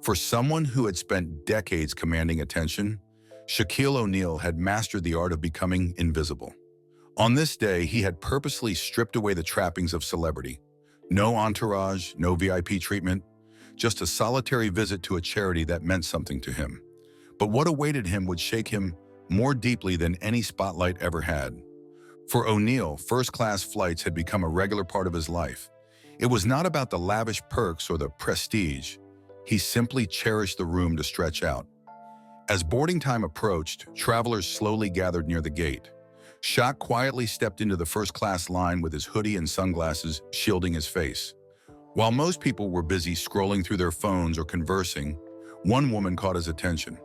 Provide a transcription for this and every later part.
For someone who had spent decades commanding attention, Shaquille O'Neal had mastered the art of becoming invisible. On this day, he had purposely stripped away the trappings of celebrity. No entourage, no VIP treatment, just a solitary visit to a charity that meant something to him. But what awaited him would shake him more deeply than any spotlight ever had. For O'Neal, first-class flights had become a regular part of his life. It was not about the lavish perks or the prestige. He simply cherished the room to stretch out. As boarding time approached, travelers slowly gathered near the gate. Shaq quietly stepped into the first-class line with his hoodie and sunglasses shielding his face. While most people were busy scrolling through their phones or conversing, one woman caught his attention.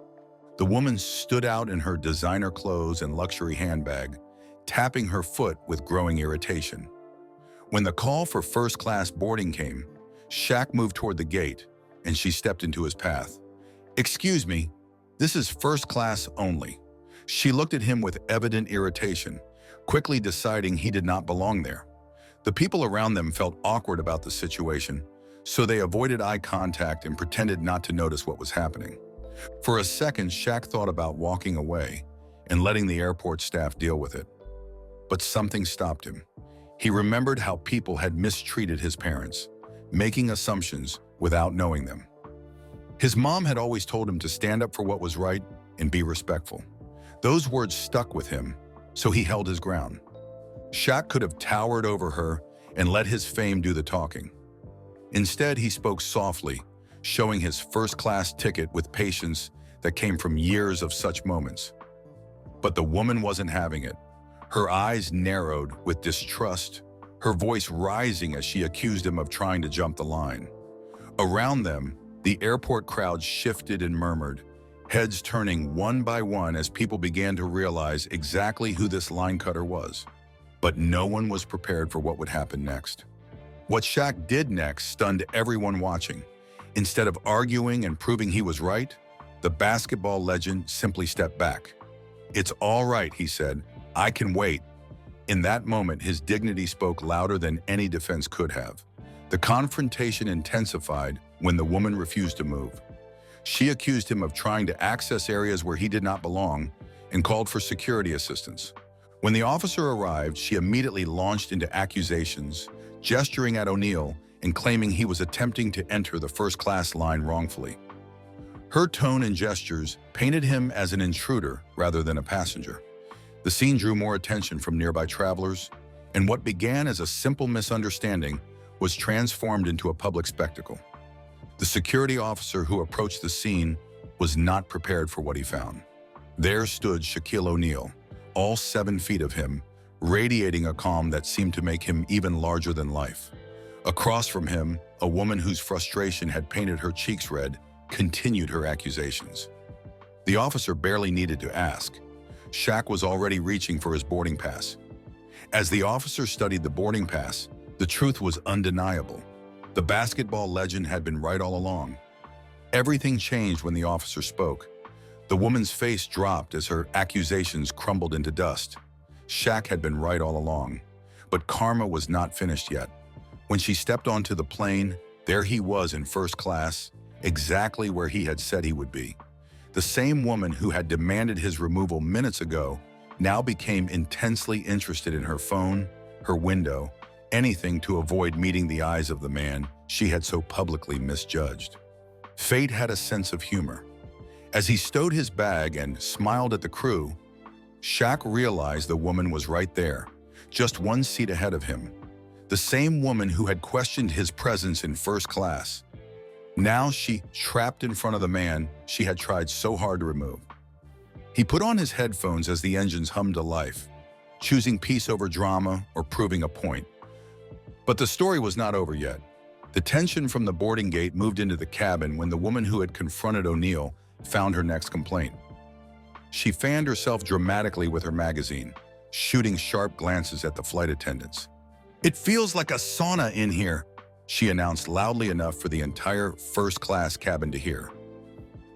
The woman stood out in her designer clothes and luxury handbag, tapping her foot with growing irritation. When the call for first-class boarding came, Shaq moved toward the gate, and she stepped into his path. "Excuse me, this is first class only." She looked at him with evident irritation, quickly deciding he did not belong there. The people around them felt awkward about the situation, so they avoided eye contact and pretended not to notice what was happening. For a second, Shaq thought about walking away and letting the airport staff deal with it. But something stopped him. He remembered how people had mistreated his parents, making assumptions without knowing them. His mom had always told him to stand up for what was right and be respectful. Those words stuck with him, so he held his ground. Shaq could have towered over her and let his fame do the talking. Instead, he spoke softly, showing his first-class ticket with patience that came from years of such moments. But the woman wasn't having it. Her eyes narrowed with distrust, her voice rising as she accused him of trying to jump the line. Around them, the airport crowd shifted and murmured, heads turning one by one as people began to realize exactly who this line cutter was. But no one was prepared for what would happen next. What Shaq did next stunned everyone watching. Instead of arguing and proving he was right, the basketball legend simply stepped back. "It's all right," he said. "I can wait." In that moment, his dignity spoke louder than any defense could have. The confrontation intensified when the woman refused to move. She accused him of trying to access areas where he did not belong and called for security assistance. When the officer arrived, she immediately launched into accusations, gesturing at O'Neal and claiming he was attempting to enter the first-class line wrongfully. Her tone and gestures painted him as an intruder rather than a passenger. The scene drew more attention from nearby travelers, and what began as a simple misunderstanding was transformed into a public spectacle. The security officer who approached the scene was not prepared for what he found. There stood Shaquille O'Neal, all 7 feet of him, radiating a calm that seemed to make him even larger than life. Across from him, a woman whose frustration had painted her cheeks red continued her accusations. The officer barely needed to ask. Shaq was already reaching for his boarding pass. As the officer studied the boarding pass, the truth was undeniable. The basketball legend had been right all along. Everything changed when the officer spoke. The woman's face dropped as her accusations crumbled into dust. Shaq had been right all along. But karma was not finished yet. When she stepped onto the plane, there he was in first class, exactly where he had said he would be. The same woman who had demanded his removal minutes ago now became intensely interested in her phone, her window, anything to avoid meeting the eyes of the man she had so publicly misjudged. Fate had a sense of humor. As he stowed his bag and smiled at the crew, Shaq realized the woman was right there, just 1 seat ahead of him. The same woman who had questioned his presence in first class. Now she trapped in front of the man she had tried so hard to remove. He put on his headphones as the engines hummed to life, choosing peace over drama or proving a point. But the story was not over yet. The tension from the boarding gate moved into the cabin when the woman who had confronted O'Neal found her next complaint. She fanned herself dramatically with her magazine, shooting sharp glances at the flight attendants. "It feels like a sauna in here," she announced loudly enough for the entire first-class cabin to hear.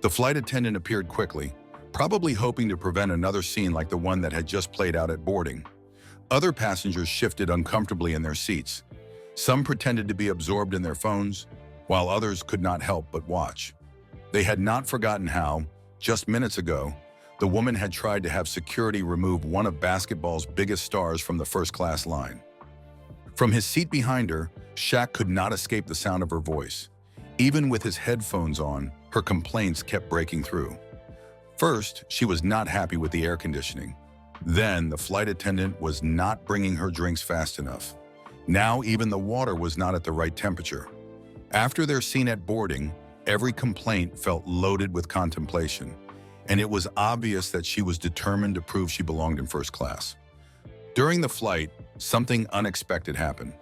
The flight attendant appeared quickly, probably hoping to prevent another scene like the one that had just played out at boarding. Other passengers shifted uncomfortably in their seats. Some pretended to be absorbed in their phones, while others could not help but watch. They had not forgotten how, just minutes ago, the woman had tried to have security remove one of basketball's biggest stars from the first-class line. From his seat behind her, Shaq could not escape the sound of her voice. Even with his headphones on, her complaints kept breaking through. First, she was not happy with the air conditioning. Then, the flight attendant was not bringing her drinks fast enough. Now, even the water was not at the right temperature. After their scene at boarding, every complaint felt loaded with contemplation, and it was obvious that she was determined to prove she belonged in first class. During the flight, something unexpected happened.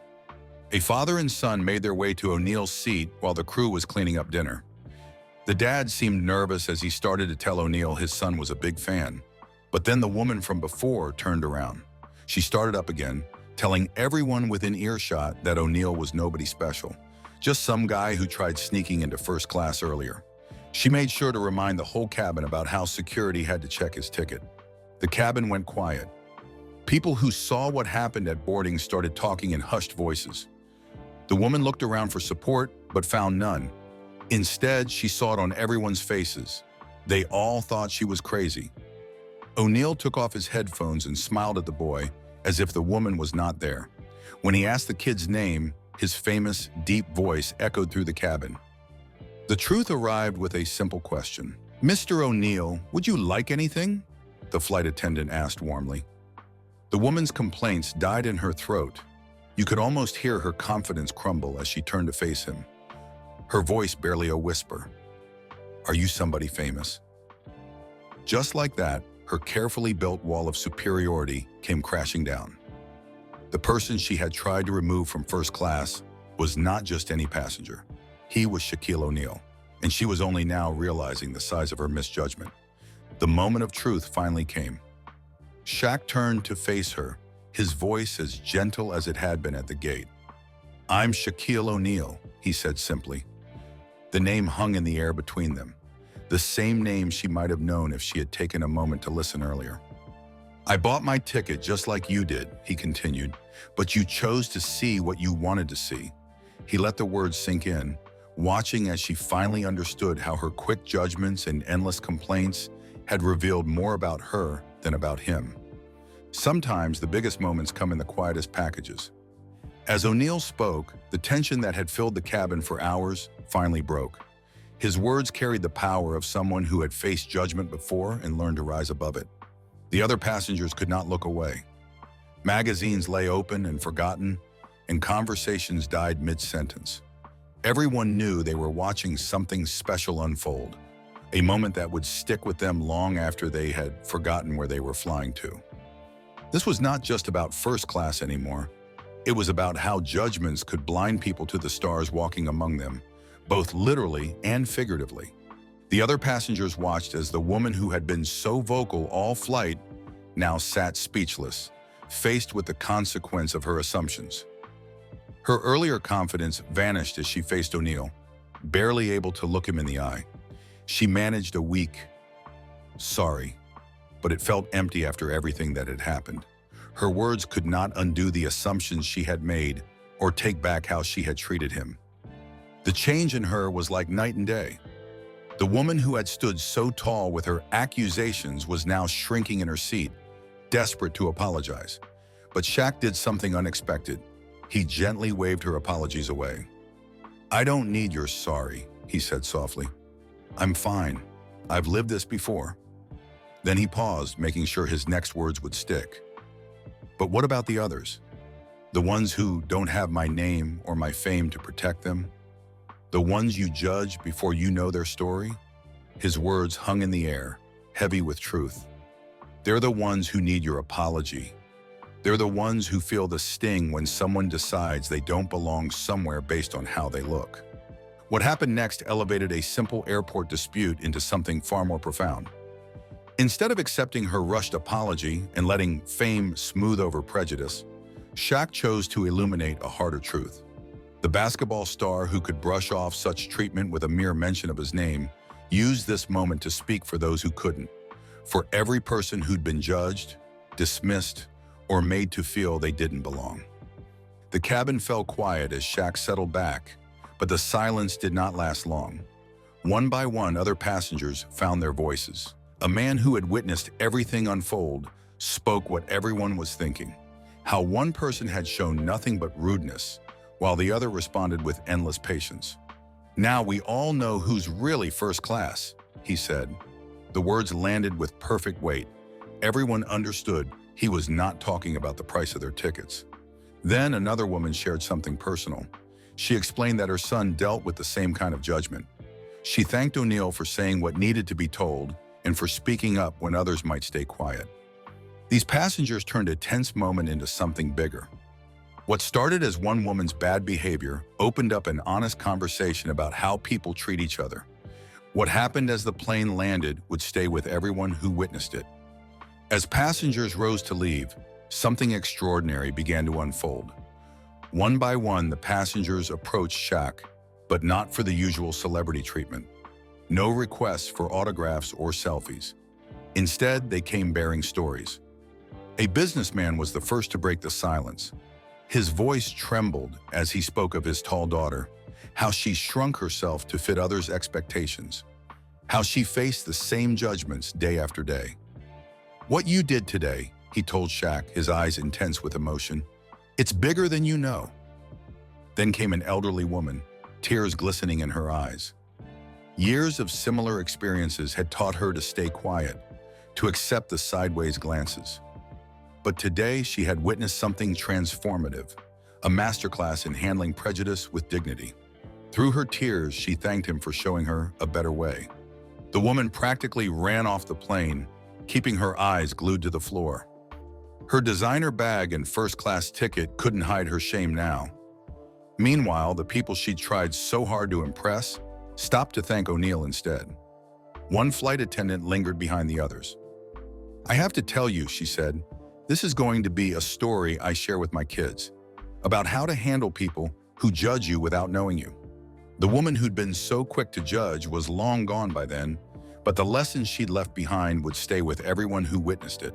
A father and son made their way to O'Neill's seat while the crew was cleaning up dinner. The dad seemed nervous as he started to tell O'Neill his son was a big fan. But then the woman from before turned around. She started up again, telling everyone within earshot that O'Neill was nobody special, just some guy who tried sneaking into first class earlier. She made sure to remind the whole cabin about how security had to check his ticket. The cabin went quiet. People who saw what happened at boarding started talking in hushed voices. The woman looked around for support, but found none. Instead, she saw it on everyone's faces. They all thought she was crazy. O'Neill took off his headphones and smiled at the boy, as if the woman was not there. When he asked the kid's name, his famous, deep voice echoed through the cabin. The truth arrived with a simple question. "Mr. O'Neill, would you like anything?" the flight attendant asked warmly. The woman's complaints died in her throat. You could almost hear her confidence crumble as she turned to face him. Her voice barely a whisper. "Are you somebody famous?" Just like that, her carefully built wall of superiority came crashing down. The person she had tried to remove from first class was not just any passenger. He was Shaquille O'Neal, and she was only now realizing the size of her misjudgment. The moment of truth finally came. Shaq turned to face her, his voice as gentle as it had been at the gate. "I'm Shaquille O'Neal," he said simply. The name hung in the air between them, the same name she might have known if she had taken a moment to listen earlier. "I bought my ticket just like you did," he continued, "but you chose to see what you wanted to see." He let the words sink in, watching as she finally understood how her quick judgments and endless complaints had revealed more about her than about him. Sometimes the biggest moments come in the quietest packages. As O'Neill spoke, the tension that had filled the cabin for hours finally broke. His words carried the power of someone who had faced judgment before and learned to rise above it. The other passengers could not look away. Magazines lay open and forgotten, and conversations died mid-sentence. Everyone knew they were watching something special unfold, a moment that would stick with them long after they had forgotten where they were flying to. This was not just about first class anymore. It was about how judgments could blind people to the stars walking among them, both literally and figuratively. The other passengers watched as the woman who had been so vocal all flight now sat speechless, faced with the consequence of her assumptions. Her earlier confidence vanished as she faced O'Neill, barely able to look him in the eye. She managed a weak, "Sorry," but it felt empty after everything that had happened. Her words could not undo the assumptions she had made or take back how she had treated him. The change in her was like night and day. The woman who had stood so tall with her accusations was now shrinking in her seat, desperate to apologize. But Shaq did something unexpected. He gently waved her apologies away. "I don't need your sorry," he said softly. "I'm fine. I've lived this before." Then he paused, making sure his next words would stick. "But what about the others? The ones who don't have my name or my fame to protect them? The ones you judge before you know their story?" His words hung in the air, heavy with truth. "They're the ones who need your apology. They're the ones who feel the sting when someone decides they don't belong somewhere based on how they look." What happened next elevated a simple airport dispute into something far more profound. Instead of accepting her rushed apology and letting fame smooth over prejudice, Shaq chose to illuminate a harder truth. The basketball star who could brush off such treatment with a mere mention of his name used this moment to speak for those who couldn't, for every person who'd been judged, dismissed, or made to feel they didn't belong. The cabin fell quiet as Shaq settled back, but the silence did not last long. One by one, other passengers found their voices. A man who had witnessed everything unfold spoke what everyone was thinking. How one person had shown nothing but rudeness, while the other responded with endless patience. "Now we all know who's really first class," he said. The words landed with perfect weight. Everyone understood he was not talking about the price of their tickets. Then another woman shared something personal. She explained that her son dealt with the same kind of judgment. She thanked O'Neill for saying what needed to be told and for speaking up when others might stay quiet. These passengers turned a tense moment into something bigger. What started as one woman's bad behavior opened up an honest conversation about how people treat each other. What happened as the plane landed would stay with everyone who witnessed it. As passengers rose to leave, something extraordinary began to unfold. One by one, the passengers approached Shaq, but not for the usual celebrity treatment. No requests for autographs or selfies. Instead, they came bearing stories. A businessman was the first to break the silence. His voice trembled as he spoke of his tall daughter, how she shrunk herself to fit others' expectations, how she faced the same judgments day after day. "What you did today," he told Shaq, his eyes intense with emotion, "it's bigger than you know." Then came an elderly woman, tears glistening in her eyes. Years of similar experiences had taught her to stay quiet, to accept the sideways glances. But today she had witnessed something transformative, a masterclass in handling prejudice with dignity. Through her tears, she thanked him for showing her a better way. The woman practically ran off the plane, keeping her eyes glued to the floor. Her designer bag and first-class ticket couldn't hide her shame now. Meanwhile, the people she'd tried so hard to impress stopped to thank O'Neill instead. One flight attendant lingered behind the others. "I have to tell you," she said, "this is going to be a story I share with my kids, about how to handle people who judge you without knowing you." The woman who'd been so quick to judge was long gone by then, but the lessons she'd left behind would stay with everyone who witnessed it.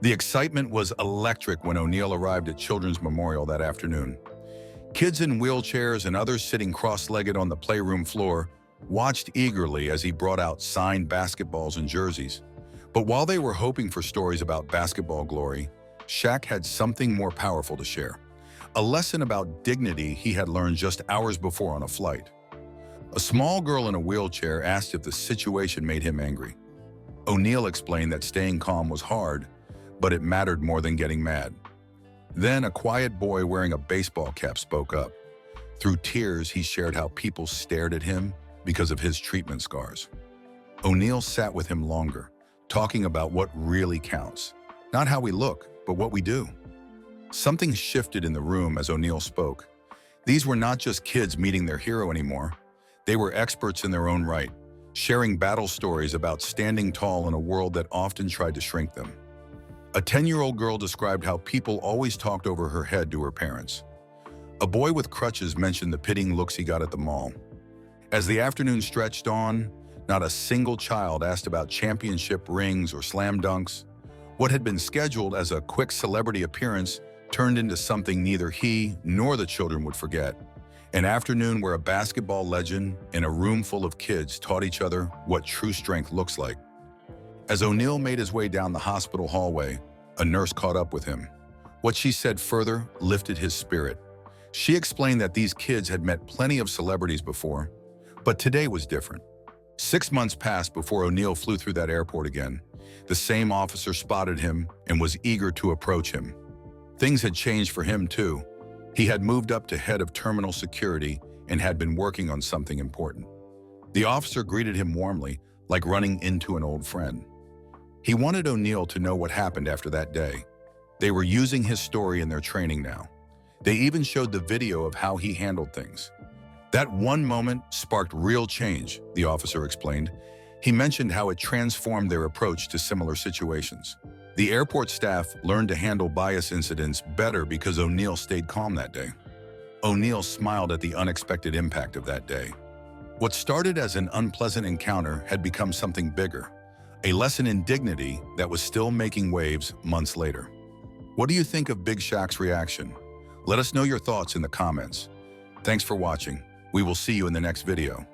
The excitement was electric when O'Neill arrived at Children's Memorial that afternoon. Kids in wheelchairs and others sitting cross-legged on the playroom floor watched eagerly as he brought out signed basketballs and jerseys. But while they were hoping for stories about basketball glory, Shaq had something more powerful to share. A lesson about dignity he had learned just hours before on a flight. A small girl in a wheelchair asked if the situation made him angry. O'Neill explained that staying calm was hard, but it mattered more than getting mad. Then a quiet boy wearing a baseball cap spoke up. Through tears, he shared how people stared at him because of his treatment scars. O'Neill sat with him longer, talking about what really counts. Not how we look, but what we do. Something shifted in the room as O'Neill spoke. These were not just kids meeting their hero anymore. They were experts in their own right, sharing battle stories about standing tall in a world that often tried to shrink them. A 10-year-old girl described how people always talked over her head to her parents. A boy with crutches mentioned the pitying looks he got at the mall. As the afternoon stretched on, not a single child asked about championship rings or slam dunks. What had been scheduled as a quick celebrity appearance turned into something neither he nor the children would forget. An afternoon where a basketball legend and a room full of kids taught each other what true strength looks like. As O'Neill made his way down the hospital hallway, a nurse caught up with him. What she said further lifted his spirit. She explained that these kids had met plenty of celebrities before, but today was different. 6 months passed before O'Neill flew through that airport again. The same officer spotted him and was eager to approach him. Things had changed for him too. He had moved up to head of terminal security and had been working on something important. The officer greeted him warmly, like running into an old friend. He wanted O'Neill to know what happened after that day. They were using his story in their training now. They even showed the video of how he handled things. That one moment sparked real change, the officer explained. He mentioned how it transformed their approach to similar situations. The airport staff learned to handle bias incidents better because O'Neill stayed calm that day. O'Neill smiled at the unexpected impact of that day. What started as an unpleasant encounter had become something bigger, a lesson in dignity that was still making waves months later. What do you think of Big Shaq's reaction? Let us know your thoughts in the comments. Thanks for watching. We will see you in the next video.